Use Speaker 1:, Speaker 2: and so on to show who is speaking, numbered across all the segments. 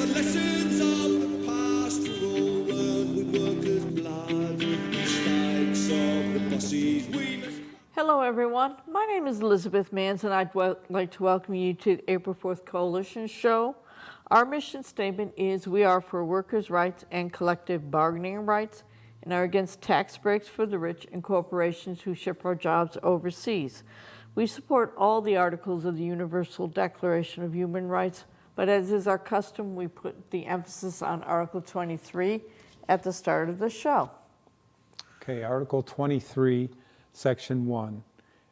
Speaker 1: the lessons of the past will all learn with workers' blood. Mistakes of the bosses we must.
Speaker 2: Hello, everyone. My name is Elizabeth Manns, and I'd like to welcome you to the April 4th Coalition Show. Our mission statement is we are for workers' rights and collective bargaining rights and are against tax breaks for the rich and corporations who ship our jobs overseas. We support all the articles of the Universal Declaration of Human Rights, but as is our custom, we put the emphasis on Article 23 at the start of the show.
Speaker 3: Okay, Article 23, Section 1.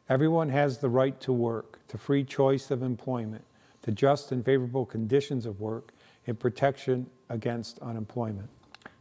Speaker 3: Everyone has the right to work, to free choice of employment, to just and favorable conditions of work, and protection against unemployment.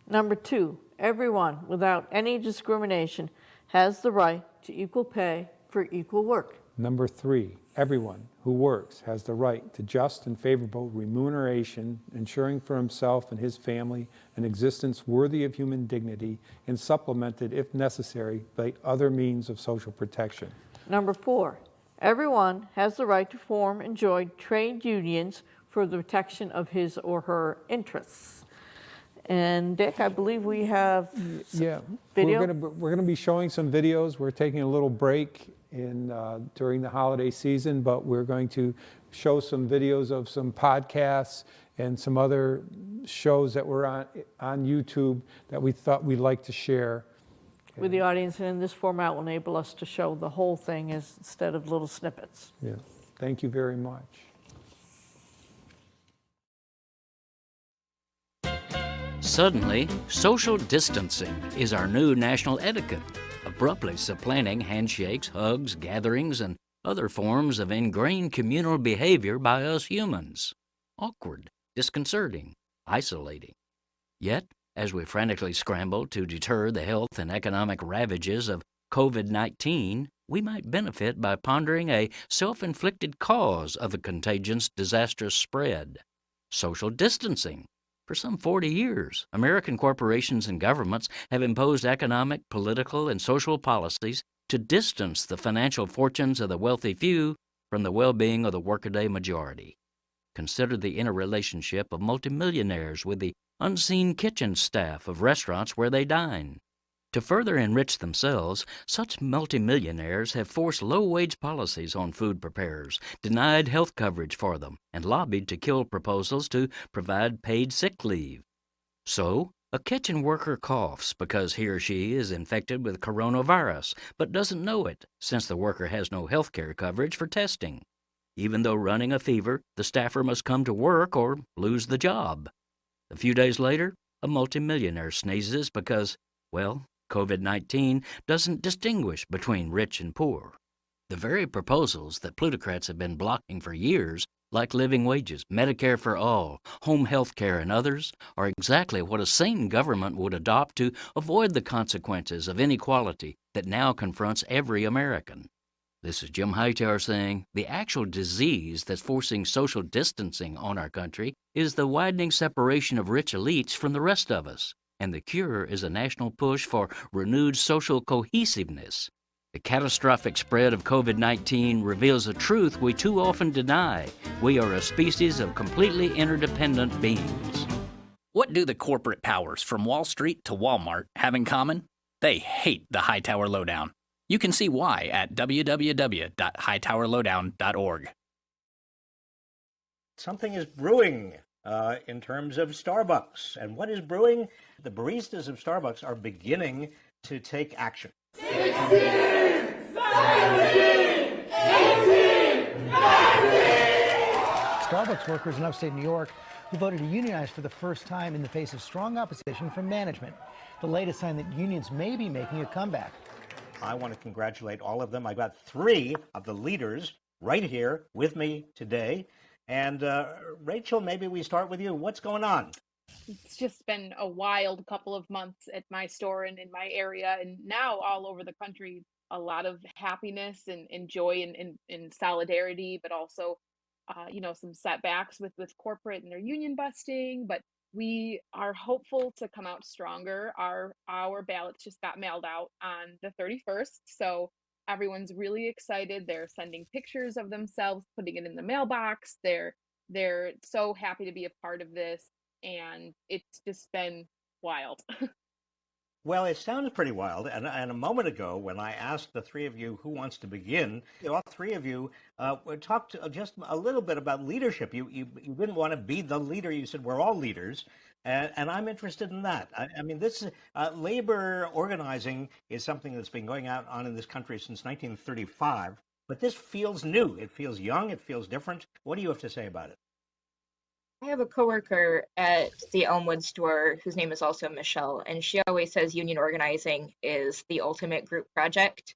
Speaker 2: Number 2, everyone, without any discrimination, has the right to equal pay for equal work.
Speaker 3: Number 3, everyone who works has the right to just and favorable remuneration, ensuring for himself and his family an existence worthy of human dignity and supplemented, if necessary, by other means of social protection.
Speaker 2: Number 4, everyone has the right to form and join trade unions for the protection of his or her interests. And Dick, I believe we have video.
Speaker 3: We're going to be showing some videos. We're taking a little break during the holiday season, but we're going to show some videos of some podcasts and some other shows that were on YouTube that we thought we'd like to share
Speaker 2: with the audience, and in this format will enable us to show the whole thing instead of little snippets.
Speaker 3: Yeah, thank you very much.
Speaker 4: Suddenly, social distancing is our new national etiquette, abruptly supplanting handshakes, hugs, gatherings, and other forms of ingrained communal behavior by us humans. Awkward, disconcerting, isolating. Yet, as we frantically scramble to deter the health and economic ravages of COVID-19, we might benefit by pondering a self-inflicted cause of the contagion's disastrous spread: social distancing. For some 40 years, American corporations and governments have imposed economic, political, and social policies to distance the financial fortunes of the wealthy few from the well-being of the workaday majority. Consider the interrelationship of multimillionaires with the unseen kitchen staff of restaurants where they dine. To further enrich themselves, such multimillionaires have forced low-wage policies on food preparers, denied health coverage for them, and lobbied to kill proposals to provide paid sick leave. So, a kitchen worker coughs because he or she is infected with coronavirus, but doesn't know it, since the worker has no health care coverage for testing. Even though running a fever, the staffer must come to work or lose the job. A few days later, a multimillionaire sneezes because, well, COVID-19 doesn't distinguish between rich and poor. The very proposals that plutocrats have been blocking for years, like living wages, Medicare for all, home health care, and others, are exactly what a sane government would adopt to avoid the consequences of inequality that now confronts every American. This is Jim Hightower saying the actual disease that's forcing social distancing on our country is the widening separation of rich elites from the rest of us. And the cure is a national push for renewed social cohesiveness. The catastrophic spread of COVID-19 reveals a truth we too often deny. We are a species of completely interdependent beings.
Speaker 5: What do the corporate powers from Wall Street to Walmart have in common? They hate the Hightower Lowdown. You can see why at www.hightowerlowdown.org.
Speaker 6: Something is brewing in terms of Starbucks. And what is brewing? The baristas of Starbucks are beginning to take action.
Speaker 7: 16, 17, 18, 19.
Speaker 8: Starbucks workers in upstate New York who voted to unionize for the first time in the face of strong opposition from management. The latest sign that unions may be making a comeback.
Speaker 6: I want to congratulate all of them. I've got 3 of the leaders right here with me today. And Rachel, maybe we start with you. What's going on?
Speaker 9: It's just been a wild couple of months at my store and in my area, and now all over the country. A lot of happiness and joy and solidarity, but also, some setbacks with corporate and their union busting. But we are hopeful to come out stronger. Our ballots just got mailed out on the 31st, so everyone's really excited. They're sending pictures of themselves, putting it in the mailbox. They're so happy to be a part of this. and it's just been wild.
Speaker 6: Well, it sounds pretty wild. And a moment ago, when I asked the three of you who wants to begin, all three of you talked just a little bit about leadership. You didn't want to be the leader. You said we're all leaders. And I'm interested in that. I mean, this labor organizing is something that's been going on in this country since 1935. But this feels new. It feels young. It feels different. What do you have to say about it?
Speaker 10: I have a coworker at the Elmwood store whose name is also Michelle, and she always says union organizing is the ultimate group project.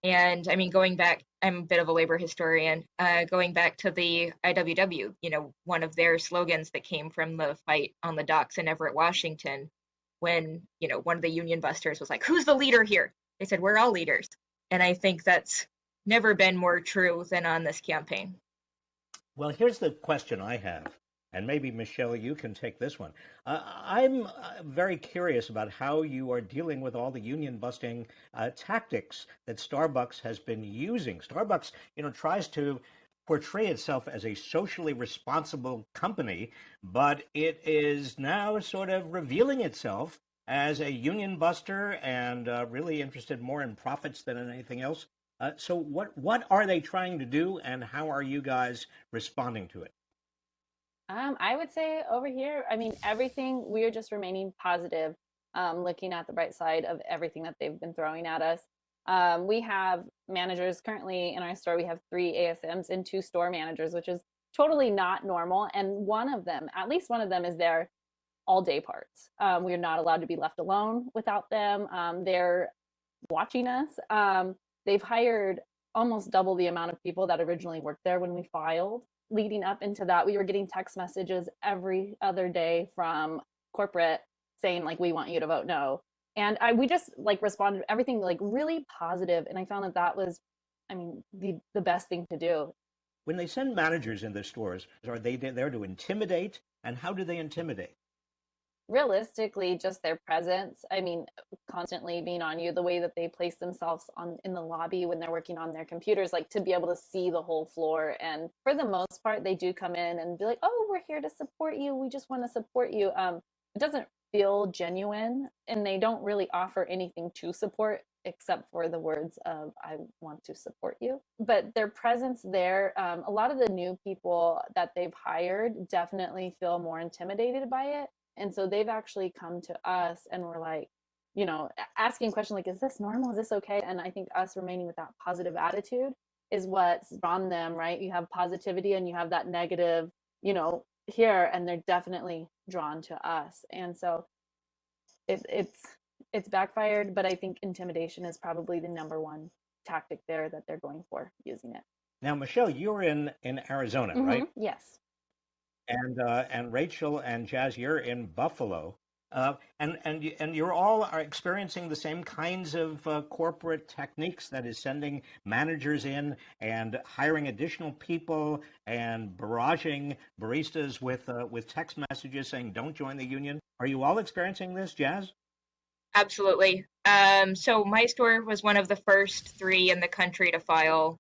Speaker 10: And I mean, going back, I'm a bit of a labor historian, going back to the IWW, one of their slogans that came from the fight on the docks in Everett, Washington, when, one of the union busters was like, "Who's the leader here?" They said, "We're all leaders." And I think that's never been more true than on this campaign.
Speaker 6: Well, here's the question I have. And maybe, Michelle, you can take this one. I'm very curious about how you are dealing with all the union busting tactics that Starbucks has been using. Starbucks, tries to portray itself as a socially responsible company, but it is now sort of revealing itself as a union buster and really interested more in profits than in anything else. So what are they trying to do, and how are you guys responding to it?
Speaker 11: I would say over here, I mean, everything, we're just remaining positive, looking at the bright side of everything that they've been throwing at us. We have managers currently in our store. We have 3 ASMs and 2 store managers, which is totally not normal. And one of them, at least one of them, is there all day parts. We're not allowed to be left alone without them. They're watching us. They've hired almost double the amount of people that originally worked there when we filed. Leading up into that, we were getting text messages every other day from corporate saying, like, "We want you to vote no." And we just responded to everything really positive. And I found that was, I mean, the best thing to do.
Speaker 6: When they send managers in their stores, are they there to intimidate? And how do they intimidate?
Speaker 11: Realistically, just their presence. I mean, constantly being on you, the way that they place themselves in the lobby when they're working on their computers, to be able to see the whole floor. And for the most part, they do come in and be like, "Oh, we're here to support you. We just want to support you." It doesn't feel genuine, and they don't really offer anything to support except for the words of, "I want to support you." But their presence there, a lot of the new people that they've hired definitely feel more intimidated by it. And so they've actually come to us and we're asking questions like, "Is this normal? Is this okay?" And I think us remaining with that positive attitude is what's drawn them, right? You have positivity and you have that negative, here, and they're definitely drawn to us. And so it's backfired, but I think intimidation is probably the number one tactic there that they're going for using it.
Speaker 6: Now, Michelle, you're in Arizona, right?
Speaker 11: Yes.
Speaker 6: And Rachel and Jazz, you're in Buffalo, and you're all are experiencing the same kinds of corporate techniques, that is, sending managers in and hiring additional people and barraging baristas with text messages saying, "Don't join the union." Are you all experiencing this, Jazz?
Speaker 10: Absolutely. So my store was one of the first 3 in the country to file.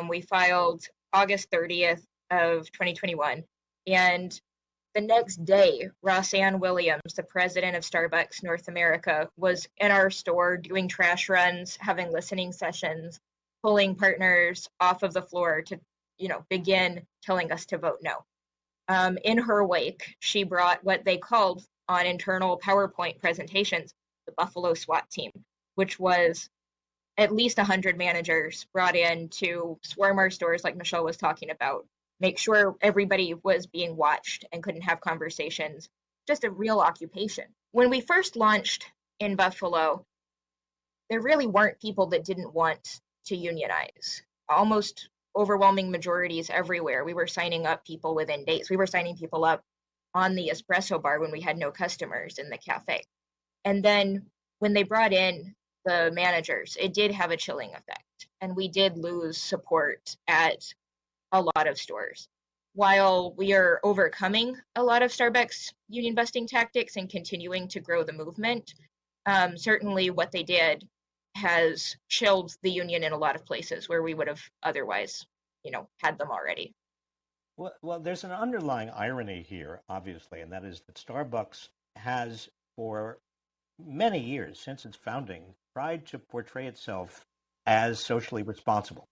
Speaker 10: We filed August 30th of 2021. And the next day, Rosanne Williams, the president of Starbucks North America, was in our store doing trash runs, having listening sessions, pulling partners off of the floor to, begin telling us to vote no. In her wake, she brought what they called on internal PowerPoint presentations, the Buffalo SWAT team, which was at least 100 managers brought in to swarm our stores like Michelle was talking about. Make sure everybody was being watched and couldn't have conversations. Just a real occupation. When we first launched in Buffalo, there really weren't people that didn't want to unionize. Almost overwhelming majorities everywhere. We were signing up people within days. We were signing people up on the espresso bar when we had no customers in the cafe. And then when they brought in the managers, it did have a chilling effect. And we did lose support at a lot of stores. While we are overcoming a lot of Starbucks union busting tactics and continuing to grow the movement, certainly what they did has chilled the union in a lot of places where we would have otherwise, had them already.
Speaker 6: Well, there's an underlying irony here, obviously, and that is that Starbucks has, for many years since its founding, tried to portray itself as socially responsible,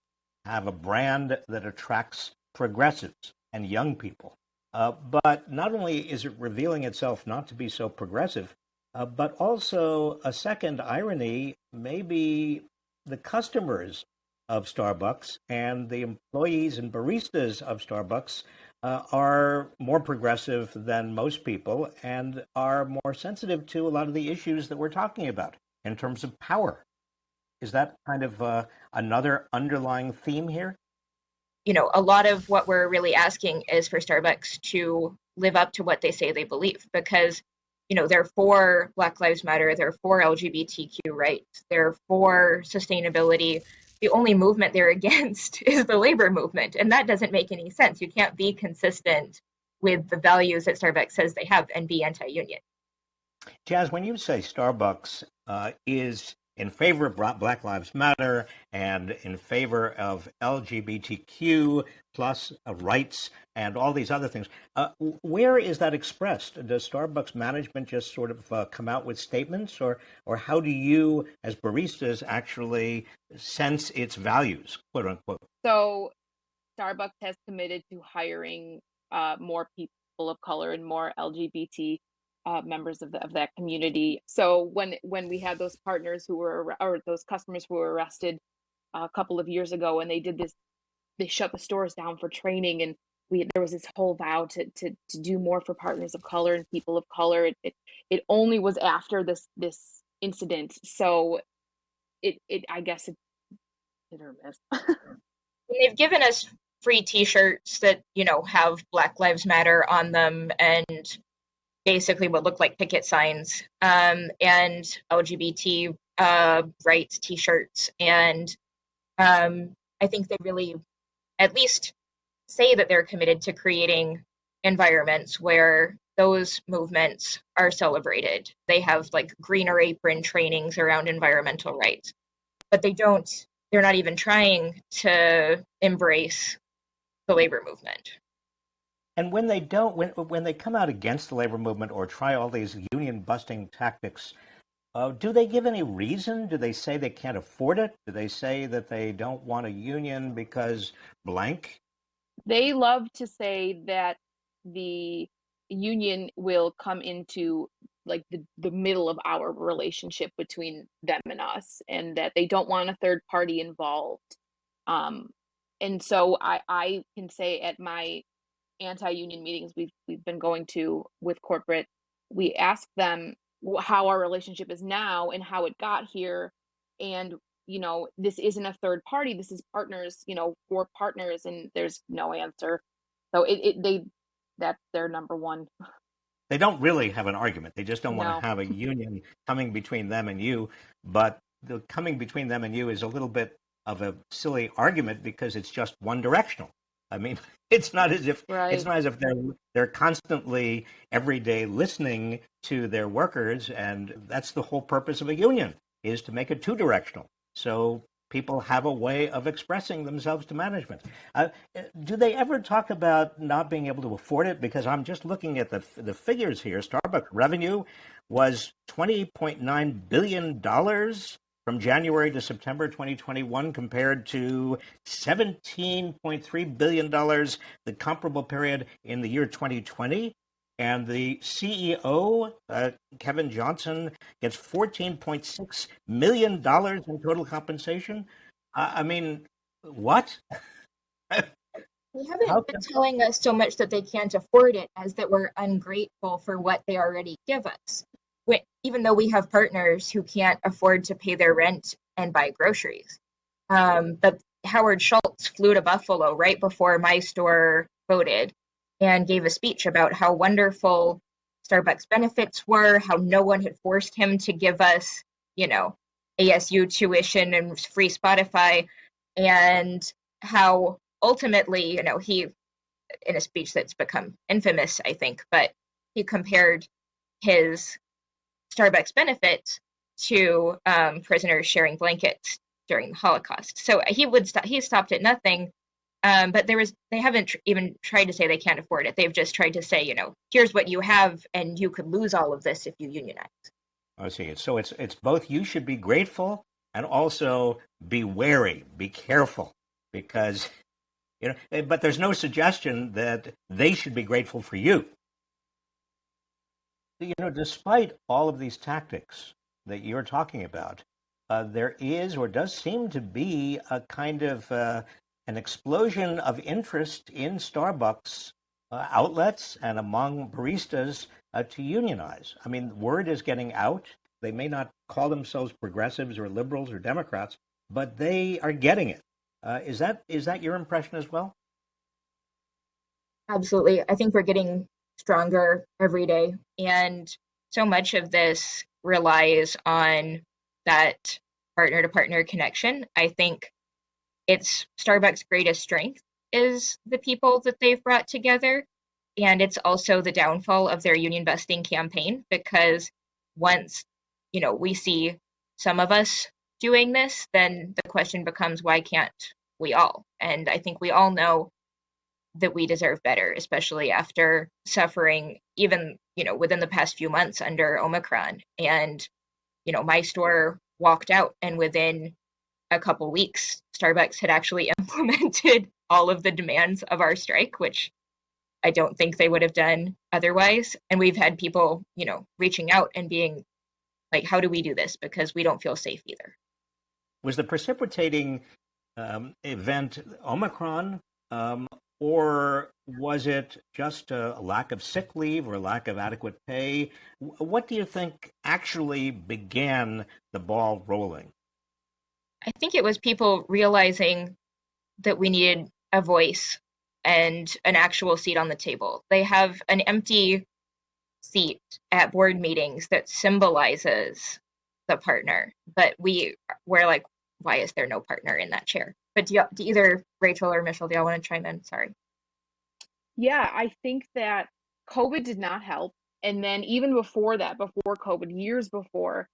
Speaker 6: have a brand that attracts progressives and young people. But not only is it revealing itself not to be so progressive, but also a second irony, maybe the customers of Starbucks and the employees and baristas of Starbucks are more progressive than most people and are more sensitive to a lot of the issues that we're talking about in terms of power. Is that kind of another underlying theme here?
Speaker 10: You know, a lot of what we're really asking is for Starbucks to live up to what they say they believe, because, you know, they're for Black Lives Matter, they're for LGBTQ rights, they're for sustainability. The only movement they're against is the labor movement, and that doesn't make any sense. You can't be consistent with the values that Starbucks says they have and be anti-union.
Speaker 6: Jazz, when you say Starbucks is in favor of Black Lives Matter and in favor of LGBTQ plus rights and all these other things, where is that expressed? Does Starbucks management just sort of come out with statements, or how do you, as baristas, actually sense its values, quote unquote?
Speaker 9: So Starbucks has committed to hiring more people of color and more LGBT members of that community. So when we had those partners who were, or those customers who were arrested a couple of years ago, and they did this, they shut the stores down for training, and there was this whole vow to do more for partners of color and people of color. It only was after this incident. So it I guess it's hit or miss.
Speaker 10: They've given us free T-shirts that, you know, have Black Lives Matter on them and basically what look like picket signs, and LGBT rights T-shirts. And I think they really at least say that they're committed to creating environments where those movements are celebrated. They have like greener apron trainings around environmental rights, but they're not even trying to embrace the labor movement.
Speaker 6: And when they don't, when they come out against the labor movement or try all these union busting tactics, do they give any reason? Do they say they can't afford it? Do they say that they don't want a union because blank?
Speaker 9: They love to say that the union will come into like the middle of our relationship between them and us, and that they don't want a third party involved. And so I can say at my anti-union meetings we've been going to with corporate, we ask them how our relationship is now and how it got here, and you know, this isn't a third party, this is partners, you know, for partners, and there's no answer. So that's their number one.
Speaker 6: They don't really have an argument. They just don't want
Speaker 9: No.
Speaker 6: to have a union coming between them and you. But the coming between them and you is a little bit of a silly argument because it's just one directional. I mean, it's not as if they're constantly every day listening to their workers, and that's the whole purpose of a union, is to make it two directional. So people have a way of expressing themselves to management. Do they ever talk about not being able to afford it? Because I'm just looking at the figures here. Starbucks revenue was $20.9 billion from January to September 2021, compared to $17.3 billion the comparable period in the year 2020. And the CEO, Kevin Johnson, gets $14.6 million in total compensation. I mean, what?
Speaker 10: They haven't been telling us so much that they can't afford it as that we're ungrateful for what they already give us. Even though we have partners who can't afford to pay their rent and buy groceries. But Howard Schultz flew to Buffalo right before my store voted and gave a speech about how wonderful Starbucks benefits were, how no one had forced him to give us, you know, ASU tuition and free Spotify, and how ultimately, you know, he, in a speech that's become infamous, I think, but he compared his Starbucks benefits to prisoners sharing blankets during the Holocaust. So he stopped at nothing But they haven't even tried to say they can't afford it. They've just tried to say, here's what you have, and you could lose all of this if you unionize.
Speaker 6: I see. So it's both. You should be grateful and also be wary, be careful, because But there's no suggestion that they should be grateful for you. Despite all of these tactics that you're talking about, there is or does seem to be a kind of an explosion of interest in Starbucks outlets and among baristas to unionize. I mean, word is getting out. They may not call themselves progressives or liberals or Democrats, but they are getting it. Is that your impression as well?
Speaker 10: Absolutely. I think we're getting stronger every day. And so much of this relies on that partner to partner connection. I think it's Starbucks' greatest strength is the people that they've brought together. And it's also the downfall of their union busting campaign, because once, we see some of us doing this, then the question becomes, why can't we all? And I think we all know that we deserve better, especially after suffering even, within the past few months under Omicron. And, my store walked out, and within a couple weeks, Starbucks had actually implemented all of the demands of our strike, which I don't think they would have done otherwise. And we've had people, reaching out and being like, how do we do this? Because we don't feel safe either.
Speaker 6: Was the precipitating event Omicron, or was it just a lack of sick leave or lack of adequate pay? What do you think actually began the ball rolling?
Speaker 10: I think it was people realizing that we needed a voice and an actual seat on the table. They have an empty seat at board meetings that symbolizes the partner, but we're like, why is there no partner in that chair? But do either Rachel or Michelle, do y'all want to chime in? Sorry.
Speaker 9: Yeah, I think that COVID did not help. And then even before that, before COVID, years before,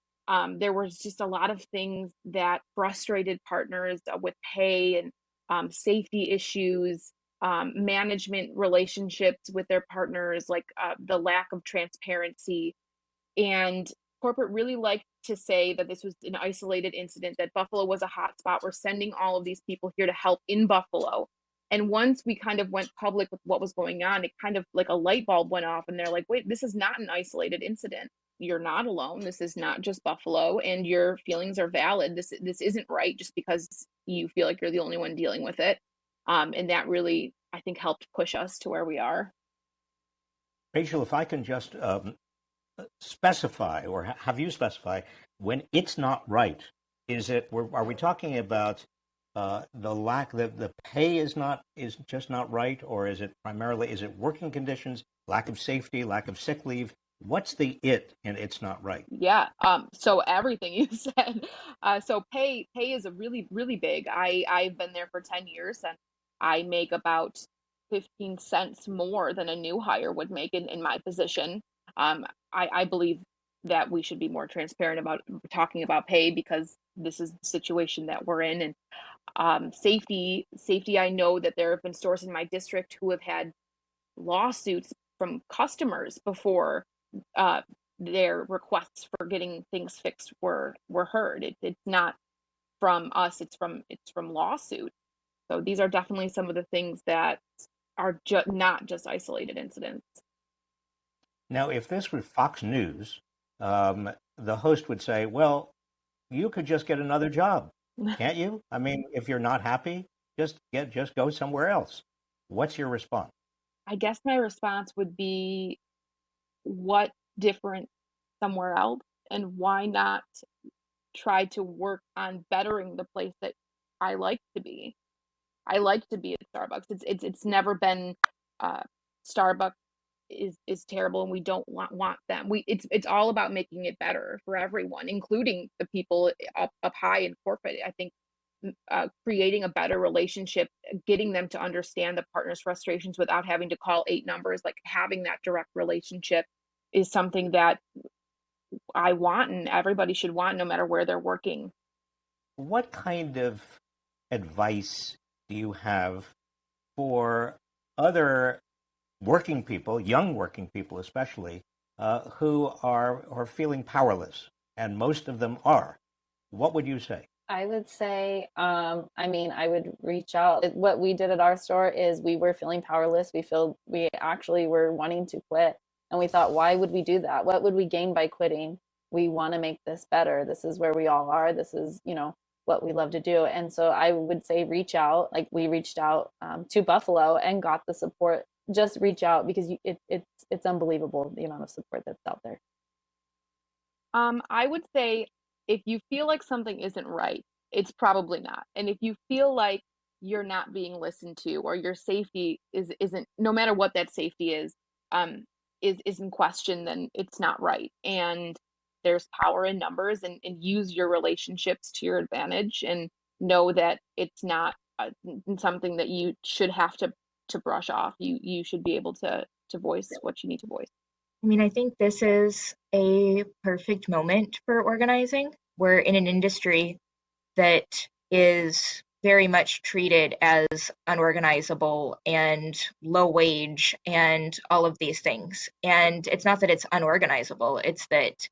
Speaker 9: there was just a lot of things that frustrated partners with pay and safety issues, management relationships with their partners, like the lack of transparency. And corporate really liked to say that this was an isolated incident, that Buffalo was a hot spot. We're sending all of these people here to help in Buffalo. And once we kind of went public with what was going on, it kind of like a light bulb went off, and they're like, wait, this is not an isolated incident. You're not alone. This is not just Buffalo, and your feelings are valid. This isn't right just because you feel like you're the only one dealing with it. And that really, I think, helped push us to where we are.
Speaker 6: Rachel, if I can just specify, or have you specify, when it's not right, are we talking about the pay is just not right, or is it working conditions, lack of safety, lack of sick leave? What's the and it's not right?
Speaker 9: Yeah. So everything you said. So pay is a really, really big. I've been there for 10 years, and I make about 15 cents more than a new hire would make in my position. I believe that we should be more transparent about talking about pay, because this is the situation that we're in. And safety, I know that there have been stores in my district who have had lawsuits from customers before their requests for getting things fixed were heard. It's not from us, it's from lawsuit. So these are definitely some of the things that are not just isolated incidents.
Speaker 6: Now, if this were Fox News, the host would say, well, you could just get another job, can't you? I mean, if you're not happy, just go somewhere else. What's your response?
Speaker 9: I guess my response would be, what different somewhere else, and why not try to work on bettering the place that I like to be? I like to be at Starbucks. It's never been Starbucks is terrible and we don't want them. It's all about making it better for everyone, including the people up high in corporate. I think creating a better relationship, getting them to understand the partner's frustrations without having to call 8 numbers, like having that direct relationship, is something that I want and everybody should want, no matter where they're working.
Speaker 6: What kind of advice do you have for other working people, young working people especially, who are feeling powerless, and most of them are. What would you say?
Speaker 11: I would say, I would reach out. What we did at our store is we were feeling powerless. We actually were wanting to quit. And we thought, why would we do that? What would we gain by quitting? We want to make this better. This is where we all are. This is, what we love to do. And so I would say reach out. Like we reached out to Buffalo and got the support. Just reach out because it's unbelievable the amount of support that's out there.
Speaker 9: I would say if you feel like something isn't right, it's probably not. And if you feel like you're not being listened to or your safety isn't, no matter what that safety is in question, then it's not right. And there's power in numbers, and use your relationships to your advantage, and know that it's not something that you should have to brush off. You should be able to voice what you need to voice.
Speaker 10: I mean, I think this is a perfect moment for organizing. We're in an industry that is very much treated as unorganizable and low wage and all of these things. And it's not that it's unorganizable, it's that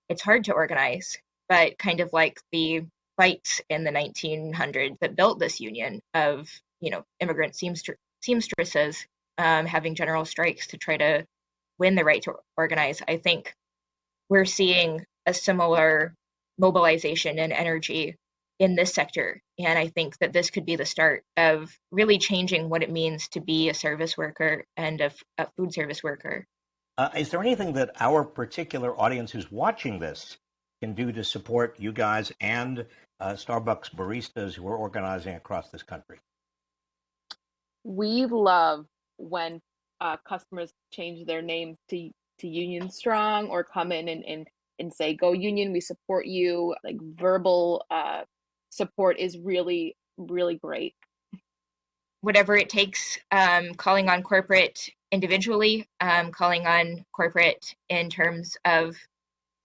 Speaker 10: it's hard to organize. But kind of like the fights in the 1900s that built this union of, immigrant seamstresses having general strikes to try to win the right to organize, I think we're seeing a similar mobilization and energy in this sector. And I think that this could be the start of really changing what it means to be a service worker and a food service worker.
Speaker 6: Is there anything that our particular audience who's watching this can do to support you guys and Starbucks baristas who are organizing across this country?
Speaker 9: We love when customers change their names to Union Strong, or come in and say, "Go Union, we support you." Like verbal support is really, really great.
Speaker 10: Whatever it takes, calling on corporate individually, calling on corporate in terms of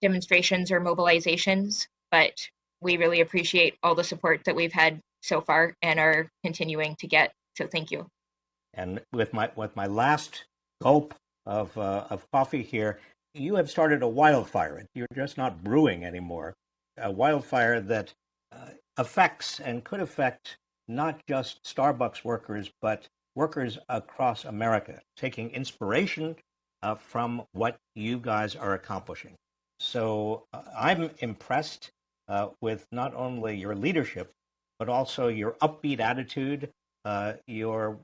Speaker 10: demonstrations or mobilizations, but we really appreciate all the support that we've had so far and are continuing to get. So thank you.
Speaker 6: And with my last gulp of coffee here, you have started a wildfire. You're just not brewing anymore. A wildfire that affects and could affect not just Starbucks workers, but workers across America, taking inspiration from what you guys are accomplishing. So I'm impressed with not only your leadership, but also your upbeat attitude, your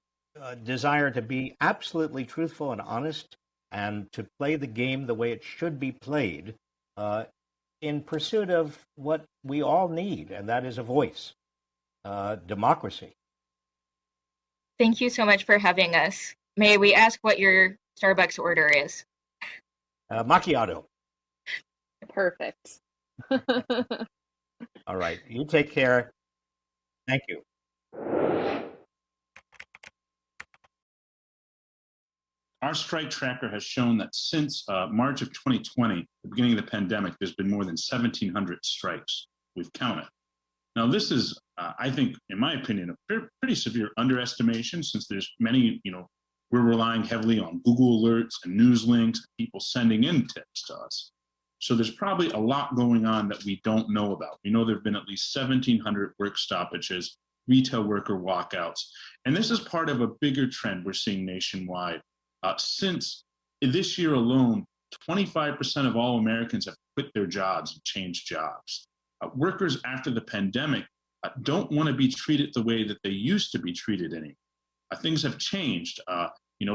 Speaker 6: desire to be absolutely truthful and honest, and to play the game the way it should be played in pursuit of what we all need, and that is a voice, democracy.
Speaker 10: Thank you so much for having us. May we ask what your Starbucks order is?
Speaker 6: Macchiato.
Speaker 9: Perfect.
Speaker 6: All right. You take care. Thank you.
Speaker 12: Our strike tracker has shown that since March of 2020, the beginning of the pandemic, there's been more than 1,700 strikes. We've counted. Now, this is, I think, in my opinion, a pretty severe underestimation, since there's many, we're relying heavily on Google alerts and news links, people sending in tips to us. So there's probably a lot going on that we don't know about. We know there have been at least 1,700 work stoppages, retail worker walkouts. And this is part of a bigger trend we're seeing nationwide. Since this year alone, 25% of all Americans have quit their jobs and changed jobs. Workers after the pandemic don't want to be treated the way that they used to be treated anymore. Things have changed.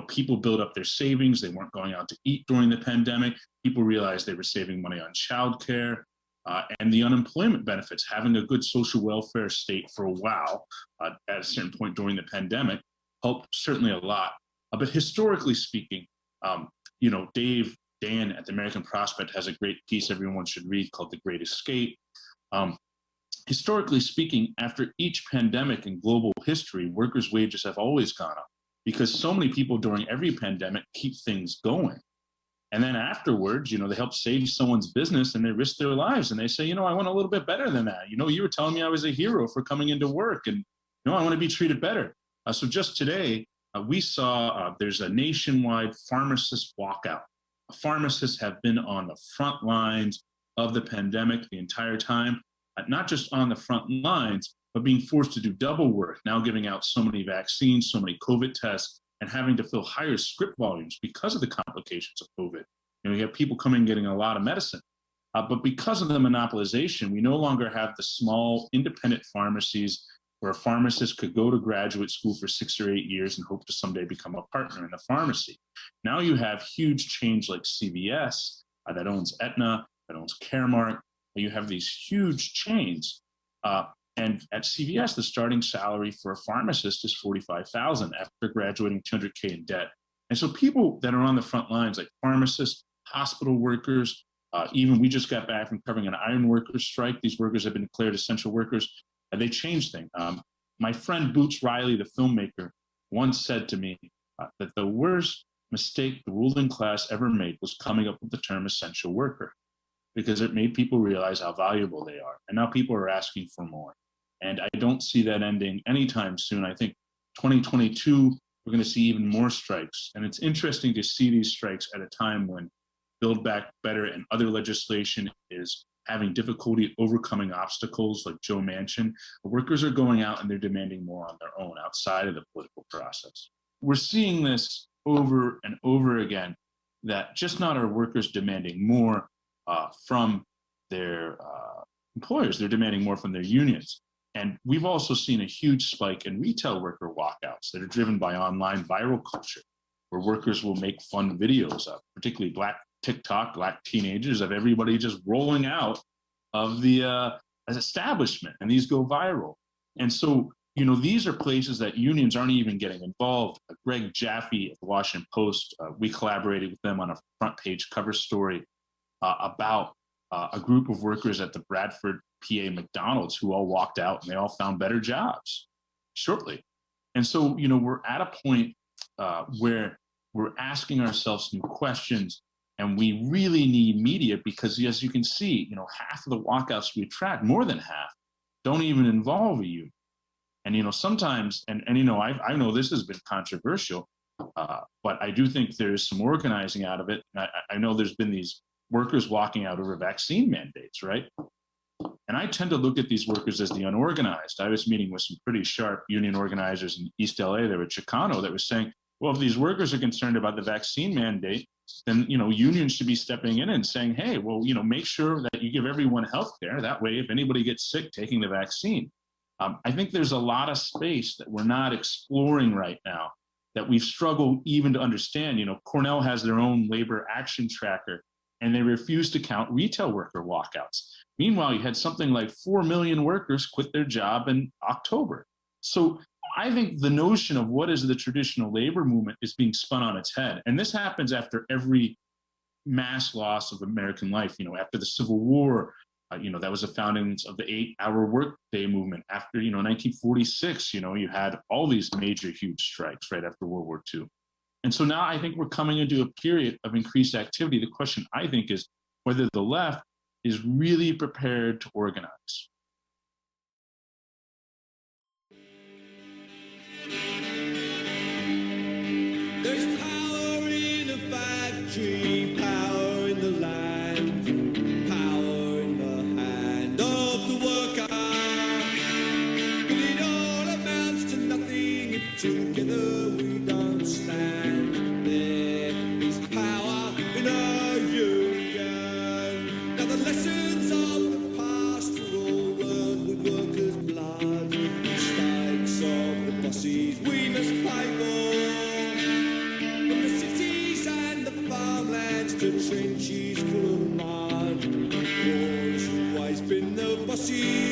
Speaker 12: People build up their savings. They weren't going out to eat during the pandemic. People realized they were saving money on childcare, and the unemployment benefits, having a good social welfare state for a while at a certain point during the pandemic, helped certainly a lot. But historically speaking, Dan at the American Prospect has a great piece everyone should read called The Great Escape. Historically speaking, after each pandemic in global history, workers' wages have always gone up because so many people during every pandemic keep things going. And then afterwards, they help save someone's business and they risk their lives. And they say, I want a little bit better than that. You were telling me I was a hero for coming into work, and I want to be treated better. So just today, we saw there's a nationwide pharmacist walkout. Pharmacists have been on the front lines of the pandemic the entire time, not just on the front lines, but being forced to do double work, now giving out so many vaccines, so many COVID tests, and having to fill higher script volumes because of the complications of COVID. You know, you have people coming getting a lot of medicine. But because of the monopolization, we no longer have the small independent pharmacies where a pharmacist could go to graduate school for 6 or 8 years and hope to someday become a partner in the pharmacy. Now you have huge chains like CVS that owns Aetna, that owns Caremark. You have these huge chains. And at CVS, the starting salary for a pharmacist is $45,000 after graduating $200K in debt. And so people that are on the front lines, like pharmacists, hospital workers, even we just got back from covering an iron workers strike. These workers have been declared essential workers. They changed things. My friend Boots Riley, the filmmaker, once said to me that the worst mistake the ruling class ever made was coming up with the term essential worker, because it made people realize how valuable they are. And now people are asking for more. And I don't see that ending anytime soon. I think 2022, we're going to see even more strikes. And it's interesting to see these strikes at a time when Build Back Better and other legislation is having difficulty overcoming obstacles like Joe Manchin. Workers are going out and they're demanding more on their own outside of the political process. We're seeing this over and over again, that just not are workers demanding more from their employers, they're demanding more from their unions. And we've also seen a huge spike in retail worker walkouts that are driven by online viral culture, where workers will make fun videos of, particularly Black TikTok, Black teenagers, of everybody just rolling out of the establishment, and these go viral. And so, you know, these are places that unions aren't even getting involved. Greg Jaffe at the Washington Post, we collaborated with them on a front page cover story about a group of workers at the Bradford, PA McDonald's who all walked out and they all found better jobs shortly. And so, you know, we're at a point where we're asking ourselves new questions, and we really need media, because as you can see, you know, half of the walkouts we track, more than half, don't even involve a union. And, you know, sometimes, and you know, I know this has been controversial, but I do think there's some organizing out of it. I know there's been these workers walking out over vaccine mandates, right? And I tend to look at these workers as the unorganized. I was meeting with some pretty sharp union organizers in East LA there at Chicano that was saying, well, if these workers are concerned about the vaccine mandate, then, you know, unions should be stepping in and saying, hey, well, you know, make sure that you give everyone health care. That way, if anybody gets sick taking the vaccine. I think there's a lot of space that we're not exploring right now, that we've struggled even to understand. You know, Cornell has their own labor action tracker, and they refuse to count retail worker walkouts. Meanwhile, you had something like 4 million workers quit their job in October. So I think the notion of what is the traditional labor movement is being spun on its head. And this happens after every mass loss of American life. You know, after the Civil War, you know, that was the founding of the 8-hour workday movement. After, you know, 1946, you know, you had all these major, huge strikes right after World War II. And so now I think we're coming into a period of increased activity. The question, I think, is whether the left is really prepared to organize.
Speaker 1: There's power in the factory, power in the land, power in the hand of the worker. But it all amounts to nothing if together we don't stand. There is power in our union. Now the lessons of the past were all learned with workers' blood. The strikes of the bosses we must pay for. The trenches full of mud. War's always been the bossy